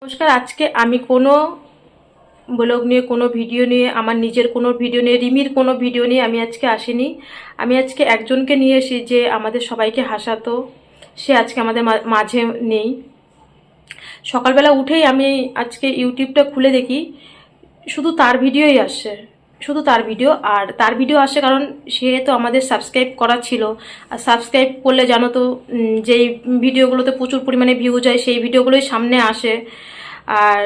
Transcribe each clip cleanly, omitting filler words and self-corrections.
নমস্কার। আজকে আমি কোনো ব্লগ নিয়ে, কোনো ভিডিও নিয়ে, আমার নিজের কোনো ভিডিও নিয়ে, রিমির কোনো ভিডিও নিয়ে আমি আজকে আসিনি। আমি আজকে একজনকে নিয়ে এসি যে আমাদের সবাইকে হাসাতো। সে আজকে আমাদের মাঝে নেই। সকালবেলা উঠেই আমি আজকে ইউটিউবটা খুলে দেখি, শুধু তার ভিডিওই আসছে, শুধু তার ভিডিও। আর তার ভিডিও আসে কারণ সে তো আমাদের সাবস্ক্রাইব করা ছিল। আর সাবস্ক্রাইব করলে জানো তো, যেই ভিডিওগুলোতে প্রচুর পরিমাণে ভিউ যায় সেই ভিডিওগুলোই সামনে আসে। আর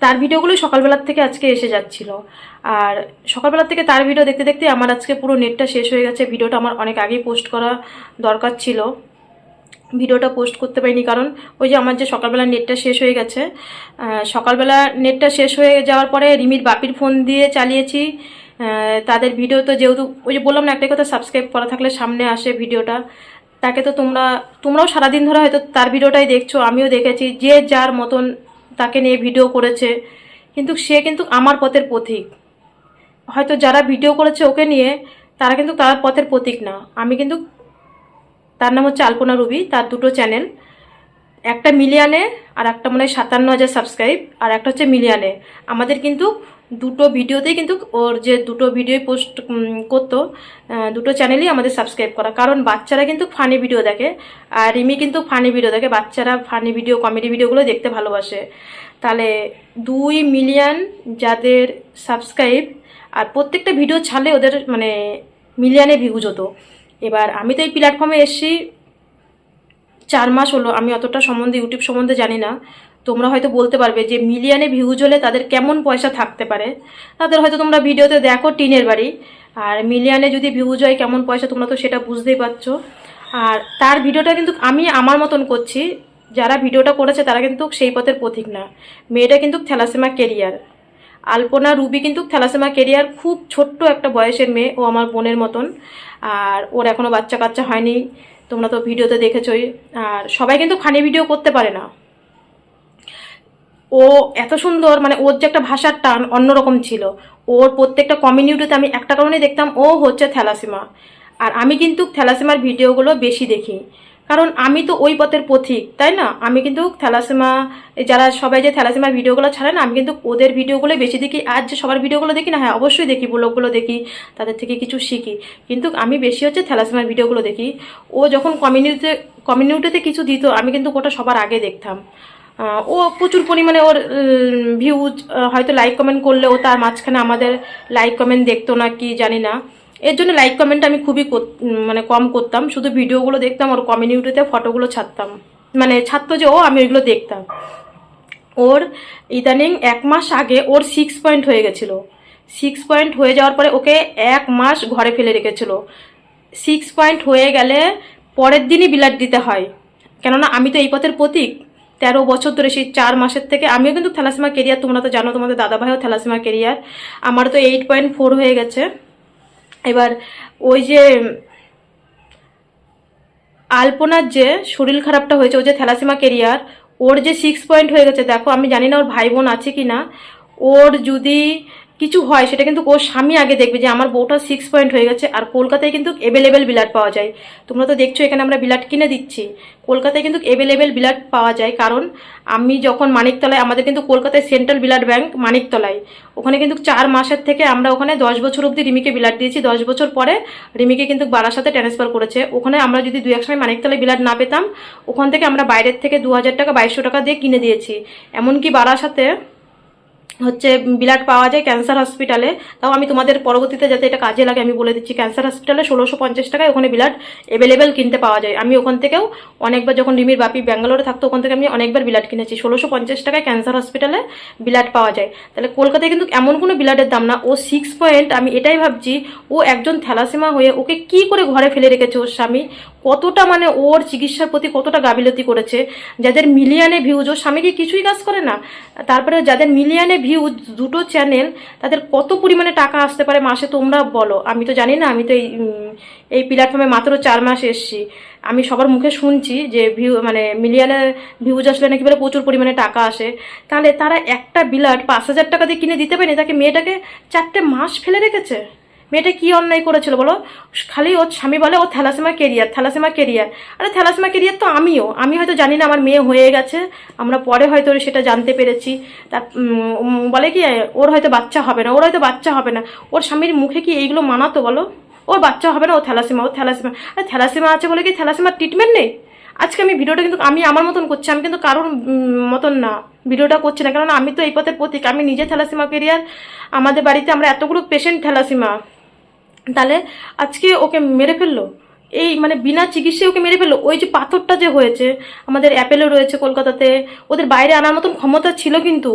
তার ভিডিওগুলোই সকালবেলার থেকে আজকে এসে যাচ্ছিল। আর সকালবেলার থেকে তার ভিডিও দেখতে দেখতে আমার আজকে পুরো নেটটা শেষ হয়ে গেছে। ভিডিওটা আমার অনেক আগেই পোস্ট করা দরকার ছিল, ভিডিওটা পোস্ট করতে পারিনি কারণ ওই যে আমার যে সকালবেলা নেটটা শেষ হয়ে গেছে। সকালবেলা নেটটা শেষ হয়ে যাওয়ার পরে রিমির বাপির ফোন দিয়ে চালিয়েছি। তাদের ভিডিও তো যেহেতু ওই যে বললাম না, একটা কথা, সাবস্ক্রাইব করা থাকলে সামনে আসে ভিডিওটা। তাকে তো তোমরাও সারাদিন ধরে হয়তো তার ভিডিওটাই দেখছো, আমিও দেখেছি। যে যার মতন তাকে নিয়ে ভিডিও করেছে, কিন্তু সে কিন্তু আমার পথের পথিক। হয়তো যারা ভিডিও করেছে ওকে নিয়ে, তারা কিন্তু তার পথের প্রতীক না। আমি কিন্তু, তার নাম হচ্ছে আলপনা রুবি, তার দুটো চ্যানেল, একটা মিলিয়ানে আর একটা মনে হয় 57,000 সাবস্ক্রাইব, আর একটা হচ্ছে মিলিয়ানে। আমাদের কিন্তু দুটো ভিডিওতেই কিন্তু ওর যে দুটো ভিডিও পোস্ট করতো, দুটো চ্যানেলই আমাদের সাবস্ক্রাইব করা। কারণ বাচ্চারা কিন্তু ফানি ভিডিও দেখে, আর রিমি কিন্তু ফানি ভিডিও দেখে। বাচ্চারা ফানি ভিডিও, কমেডি ভিডিওগুলো দেখতে ভালোবাসে। তাহলে 2 মিলিয়ন যাদের সাবস্ক্রাইব, আর প্রত্যেকটা ভিডিও ছাড়লে ওদের মানে মিলিয়নে ভিউজ হতো। এবার আমি তো এই প্ল্যাটফর্মে এসেছি 4 মাস হলো। আমি অতটা সম্বন্ধে, ইউটিউব সম্বন্ধে জানি না। তোমরা হয়তো বলতে পারবে যে মিলিয়নে ভিউজ হলে তাদের কেমন পয়সা থাকতে পারে। তাদের হয়তো তোমরা ভিডিওতে দেখো টিনের বাড়ি, আর মিলিয়নে যদি ভিউজ হয় কেমন পয়সা, তোমরা তো সেটা বুঝতেই পারছো। আর তার ভিডিওটা কিন্তু আমি আমার মতন করছি, যারা ভিডিওটা করেছে তারা কিন্তু সেই পথের পথিক না। মেয়েটা কিন্তু থ্যালাসেমা কেরিয়ার। আলপনা রুবি কিন্তু থ্যালাসেমা কেরিয়ার, খুব ছোট্ট একটা বয়সের মেয়ে। ও আমার বোনের মতন, আর ওর এখনও বাচ্চা কাচ্চা হয়নি। তোমরা তো ভিডিওতে দেখেছোই। আর সবাই কিন্তু ফানি ভিডিও করতে পারে না। ও এত সুন্দর, মানে ওর যে একটা ভাষার টান অন্যরকম ছিল। ওর প্রত্যেকটা কমিউনিটিতে আমি একটা কারণেই দেখতাম, ও হচ্ছে থ্যালাসেমা। আর আমি কিন্তু থ্যালাসেমার ভিডিওগুলো বেশি দেখি, কারণ আমি তো ওই পথের পথিক, তাই না? আমি কিন্তু থ্যালাসেমা, যারা সবাই যে থ্যালাসেমার ভিডিওগুলো ছাড়ে না, আমি কিন্তু ওদের ভিডিওগুলো বেশি দেখি। আর যে সবার ভিডিওগুলো দেখি না, হ্যাঁ অবশ্যই দেখি, ব্লগগুলো দেখি, তাদের থেকে কিছু শিখি, কিন্তু আমি বেশি হচ্ছে থ্যালাসেমার ভিডিওগুলো দেখি। ও যখন কমিউনিটিতে কিছু দিত, আমি কিন্তু ওটা সবার আগে দেখতাম। ও প্রচুর পরিমাণে ওর ভিউজ, হয়তো লাইক কমেন্ট করলে ও তার মাঝখানে আমাদের লাইক কমেন্ট দেখতো না কি জানি না। এর জন্য লাইক কমেন্ট আমি খুবই মানে কম করতাম, শুধু ভিডিওগুলো দেখতাম, ওর কমিউনিটিতে ফটোগুলো ছাড়তাম, মানে ছাড়তো যে ও, আমি ওইগুলো দেখতাম। ওর ইদানিং 1 মাস আগে ওর 6 পয়েন্ট হয়ে গেছিলো। 6 পয়েন্ট হয়ে যাওয়ার পরে ওকে 1 মাস ঘরে ফেলে রেখেছিল। 6 পয়েন্ট হয়ে গেলে পরের দিনই বিলাট দিতে হয়, কেননা আমি তো এই পথের প্রতীক। 13 বছর ধরে, সেই 4 মাসের থেকে আমিও কিন্তু থ্যালাসেমা কেরিয়ার। তোমরা তো জানো, তোমাদের দাদাভাইও থ্যালাসেমা কেরিয়ার। আমার তো 8.4 হয়ে গেছে। এবার ওই যে আলপনার যে শরীর খারাপটা হয়েছে, ও যে থ্যালাসেমা কেরিয়ার, ওর যে 6 পয়েন্ট হয়ে গেছে। দেখো, আমি জানি না ওর ভাই বোন আছে কি না। ওর যদি কিছু হয়, সেটা কিন্তু ওর স্বামী আগে দেখবে যে আমার বউটা 6 পয়েন্ট হয়ে গেছে। আর কলকাতায় কিন্তু অ্যাভেলেবেল বিলাট পাওয়া যায়। তোমরা তো দেখছো, এখানে আমরা বিলাট কিনে দিচ্ছি। কলকাতায় কিন্তু অ্যাভেলেবেল বিলাট পাওয়া যায়, কারণ আমি যখন মানিকতলায়, আমাদের কিন্তু কলকাতায় সেন্ট্রাল বিলাট ব্যাংক মানিকতলায়, ওখানে কিন্তু 4 মাসের থেকে আমরা ওখানে 10 বছর অবধি রিমিকে বিলাট দিয়েছি। 10 বছর পরে রিমিকে কিন্তু বারাসাতে ট্রান্সফার করেছে। ওখানে আমরা যদি 2-1 সময় মানিকতলায় বিলাট না পেতাম, ওখান থেকে আমরা বাইরের থেকে 2,000 টাকা 2,200 টাকা দিয়ে কিনে দিয়েছি। এমনকি বারাসাতে হচ্ছে বিলাট পাওয়া যায় ক্যান্সার হসপিটালে। তাও আমি তোমাদের পরবর্তীতে যাতে এটা কাজে লাগে আমি বলে দিচ্ছি, ক্যান্সার হসপিটালে 1650 টাকায় ওখানে বিলাট অ্যাভেলেবেল কিনতে পাওয়া যায়। আমি ওখান থেকেও অনেকবার, যখন রিমির বাপি ব্যাঙ্গালোরে থাকতো, ওখান থেকে আমি অনেকবার বিলাট কিনেছি। 1650 টাকায় ক্যান্সার হসপিটালে বিলাট পাওয়া যায়। তাহলে কলকাতায় কিন্তু এমন কোনো বিলাটের দাম না। ও 6 পয়েন্ট, আমি এটাই ভাবছি, ও একজন থ্যালাসেমা হয়ে ওকে কি করে ঘরে ফেলে রেখেছে ওর স্বামী। কতটা মানে ওর চিকিৎসার প্রতি কতটা গাফিলতি করেছে। যাদের মিলিয়নে ভিউজ, ওর স্বামী কি কিছুই কাজ করে না? তারপরে যাদের মিলিয়নে ভিউজ, দুটো চ্যানেল, তাদের কত পরিমাণে টাকা আসতে পারে মাসে, তোমরা বলো। আমি তো জানি না, আমি তো এই প্ল্যাটফর্মে মাত্র 4 মাস এসেছি। আমি সবার মুখে শুনছি যে মানে মিলিয়নে ভিউজ আসলে নাকি বলে প্রচুর পরিমাণে টাকা আসে। তাহলে তারা একটা বিলাট 5,000 টাকা দিয়ে কিনে দিতে পারেনি, তাকে মেয়েটাকে 4টে মাস ফেলে রেখেছে। মেয়েটা কি অন্যায় করেছিল বলো? খালি ওর স্বামী বলে ও থ্যালাসেমিয়া কেরিয়ার, থ্যালাসেমিয়া কেরিয়ার। আরে থ্যালাসেমিয়া কেরিয়ার তো আমি হয়তো জানি না আমার মেয়ে হয়ে গেছে, আমরা পরে হয়তো সেটা জানতে পেরেছি। তা বলে কি ওর হয়তো বাচ্চা হবে না, ওর হয়তো বাচ্চা হবে না। ওর স্বামীর মুখে কি এইগুলো মানাতো বলো? ওর বাচ্চা হবে না, ও থ্যালাসেমিয়া, ও থ্যালাসেমিয়া। আরে থ্যালাসেমিয়া আছে বলে কি থ্যালাসেমিয়ার ট্রিটমেন্ট নেই? আজকে আমি ভিডিওটা কিন্তু আমি আমার মতন করছি, আমি কিন্তু কারোর মতন না ভিডিওটা করছি না, কারণ আমি তো এই পথের প্রতীক। আমি নিজে থ্যালাসেমিয়া কেরিয়ার, আমাদের বাড়িতে আমরা এতগুলো পেশেন্ট থ্যালাসেমিয়া। তাহলে আজকে ওকে মেরে ফেললো, এই মানে বিনা চিকিৎসায় ওকে মেরে ফেললো। ওই যে পাথরটা যে হয়েছে, আমাদের অ্যাপেলো রয়েছে কলকাতাতে, ওদের বাইরে আনার মতন ক্ষমতা ছিল, কিন্তু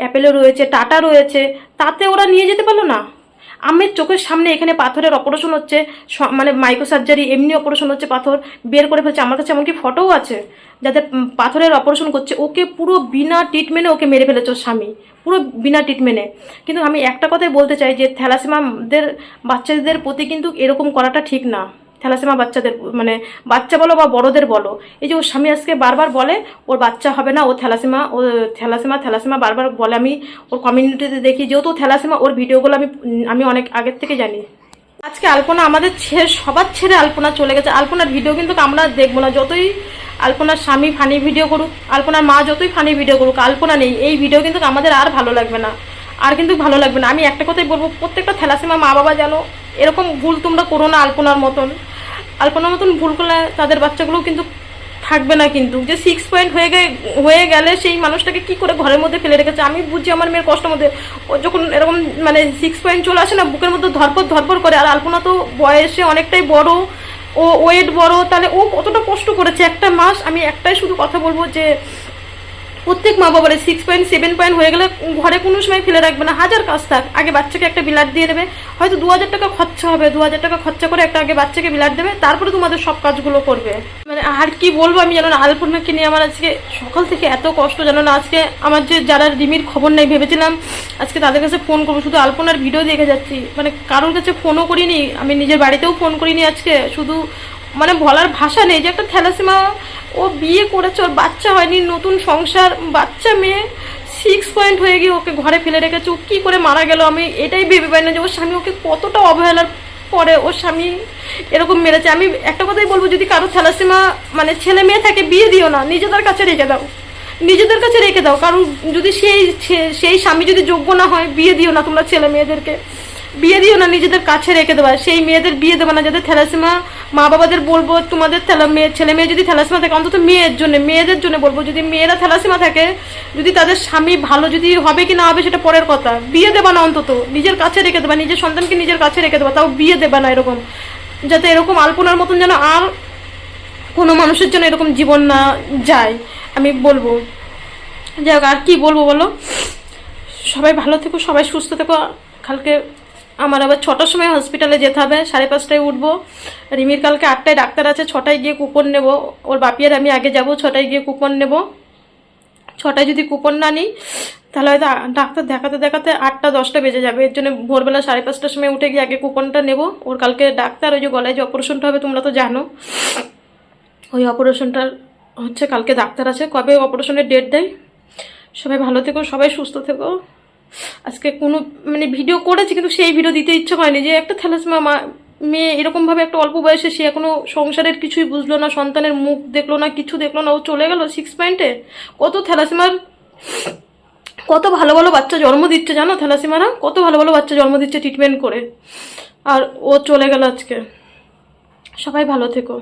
অ্যাপেলো রয়েছে, টাটা রয়েছে, তাতে ওরা নিয়ে যেতে পারলো না। আমার চোখের সামনে এখানে পাথরের অপারেশন হচ্ছে, মানে মাইক্রো সার্জারি, এমনি অপারেশন হচ্ছে, পাথর বের করে ফেলছে। আমার কাছে এমনকি ফটোও আছে যাদের পাথরের অপারেশন করছে। ওকে পুরো বিনা ট্রিটমেন্টে ওকে মেরে ফেলেছে ওর স্বামী, পুরো বিনা ট্রিটমেন্টে। কিন্তু আমি একটা কথাই বলতে চাই যে থ্যালাসেমিয়াদের বাচ্চাদের প্রতি কিন্তু এরকম করাটা ঠিক না। থ্যালাসেমিয়া বাচ্চাদের মানে বাচ্চা বলো বা বড়দের বলো, এই যে ওর স্বামী আজকে বারবার বলে ওর বাচ্চা হবে না, ও থ্যালাসেমিয়া, ও থ্যালাসেমিয়া, থ্যালাসেমিয়া বারবার বলে। আমি ওর কমিউনিটিতে দেখি, যেহেতু থ্যালাসেমিয়া, ওর ভিডিওগুলো আমি অনেক আগের থেকে জানি। আজকে আলপনা আমাদের সবার ছেড়ে আলপনা চলে গেছে। আলপনার ভিডিও কিন্তু আমরা দেখবো না, যতই আলপনার স্বামী ফানি ভিডিও করুক, আলপনার মা যতই ফানি ভিডিও করুক, আলপনা নেই। এই ভিডিও কিন্তু আমাদের আর ভালো লাগবে না, আর কিন্তু ভালো লাগবে না। আমি একটা কথাই বলবো, প্রত্যেকটা থ্যালাসেমিয়া মা বাবা যেন এরকম ভুল তোমরা করো না। আলপনার মতন ভুল করলে তাদের বাচ্চাগুলোও কিন্তু থাকবে না। কিন্তু যে 6 পয়েন্ট হয়ে গেলে সেই মানুষটাকে কি করে ঘরের মধ্যে ফেলে রেখেছে। আমি বুঝছি আমার মেয়ের কষ্টের মধ্যে, ও যখন এরকম মানে 6 পয়েন্ট চলে আসে না, বুকের মধ্যে ধরপর করে। আর আলপনা তো বয়সে অনেকটাই বড়, ও ওয়েট বড়, তাহলে ও কতটা কষ্ট করেছে একটা মাস। আমি একটাই শুধু কথা বলবো যে প্রত্যেক মা বাবার 6 পয়েন্ট 7 পয়েন্ট হয়ে গেলে ঘরে কোনো সময় ফেলে রাখবে না। হাজার কাজ থাক, আগে বাচ্চাকে একটা বিলাট দিয়ে দেবে, হয়তো 2000 টাকা খরচা হবে, 2000 টাকা খরচা করে একটা আগে বাচ্চাকে বিলাট দেবে, তারপরে তোমাদের সব কাজগুলো করবে। মানে আর কি বলবো আমি, জানো না, আলপনাকে নিয়ে আমার আজকে সকাল থেকে এত কষ্ট, জানো না। আজকে আমার যে যারা রিমির খবর নেই, ভেবেছিলাম আজকে তাদের কাছে ফোন করবো, শুধু আলপনার ভিডিও দেখে যাচ্ছি, মানে কারোর কাছে ফোনও করিনি, আমি নিজের বাড়িতেও ফোন করিনি আজকে। শুধু মানে বলার ভাষা নেই যে একটা থ্যালাসেমিয়া, ও বিয়ে করেছে, ওর বাচ্চা হয়নি, নতুন সংসার, বাচ্চা মেয়ে, 6 পয়েন্ট হয়ে গিয়ে ওকে ঘরে ফেলে রেখেছে। ও কী করে মারা গেল আমি এটাই ভেবে পাই না, যে ওর স্বামী ওকে কতটা অবহেলার পরে ওর স্বামী এরকম মেরেছে। আমি একটা কথাই বলবো, যদি কারো থ্যালাসেমিয়া মানে ছেলে মেয়ে থাকে, বিয়ে দিও না, নিজেদের কাছে রেখে দাও, নিজেদের কাছে রেখে দাও। কারণ যদি সেই স্বামী যদি যোগ্য না হয়, বিয়ে দিও না তোমরা, ছেলে মেয়েদেরকে বিয়ে দিও না, নিজেদের কাছে রেখে দেবা। সেই মেয়েদের বিয়ে দেবে না যাদের থ্যালাসেমিয়া। মা বাবাদের বলবো, তোমাদের ছেলে মেয়ে যদি থ্যালাসেমিয়া থাকে, অন্তত মেয়েদের জন্য বলবো, যদি মেয়েরা থ্যালাসেমিয়া থাকে, যদি তাদের স্বামী ভালো, যদি হবে কি না হবে সেটা পরের কথা, বিয়ে দেবা না, অন্তত নিজের কাছে রেখে দেবা, নিজের সন্তানকে নিজের কাছে রেখে দেবা, তাও বিয়ে দেবা না এরকম, যাতে এরকম আলপনার মতন যেন আর কোনো মানুষের জন্য এরকম জীবন না যায়, আমি বলবো। যাই হোক, আর কি বলবো বলো, সবাই ভালো থেকো, সবাই সুস্থ থেকো। কালকে আমার আবার 6টার সময় হসপিটালে যেতে হবে, 5:30টায় উঠবো। রিমির কালকে 8টায় ডাক্তার আছে, 6টায় গিয়ে কুপন নেব। ওর বাপি আর আমি আগে যাব, 6টায় গিয়ে কুপন নেব। 6টায় যদি কুপন না নিই, তাহলে হয়তো ডাক্তার দেখাতে দেখাতে 8টা-10টা বেজে যাবে। এর জন্য ভোরবেলা 5:30টার সময় উঠে গিয়ে আগে কুপনটা নেব। ওর কালকে ডাক্তার, ওই যে গলায় যে অপারেশনটা হবে তোমরা তো জানো, ওই অপারেশনটার হচ্ছে কালকে ডাক্তার আছে, কবে অপারেশনের ডেট দেয়। সবাই ভালো থেকো, সবাই সুস্থ থেকো। আজকে কোনো মানে ভিডিও করেছি, কিন্তু সেই ভিডিও দিতে ইচ্ছে হয়নি, যে একটা থ্যালাসেমিয়া মেয়ে এরকমভাবে একটা অল্প বয়সে, সে এখনো সংসারের কিছুই বুঝলো না, সন্তানের মুখ দেখলো না, কিছু দেখলো না, ও চলে গেল 6 পয়েন্টে। কত থ্যালাসেমিয়ার কত ভালো ভালো বাচ্চা জন্ম দিচ্ছে, জানো, থ্যালাসেমিয়ারা কত ভালো ভালো বাচ্চা জন্ম দিচ্ছে ট্রিটমেন্ট করে, আর ও চলে গেল আজকে। সবাই ভালো থেকো।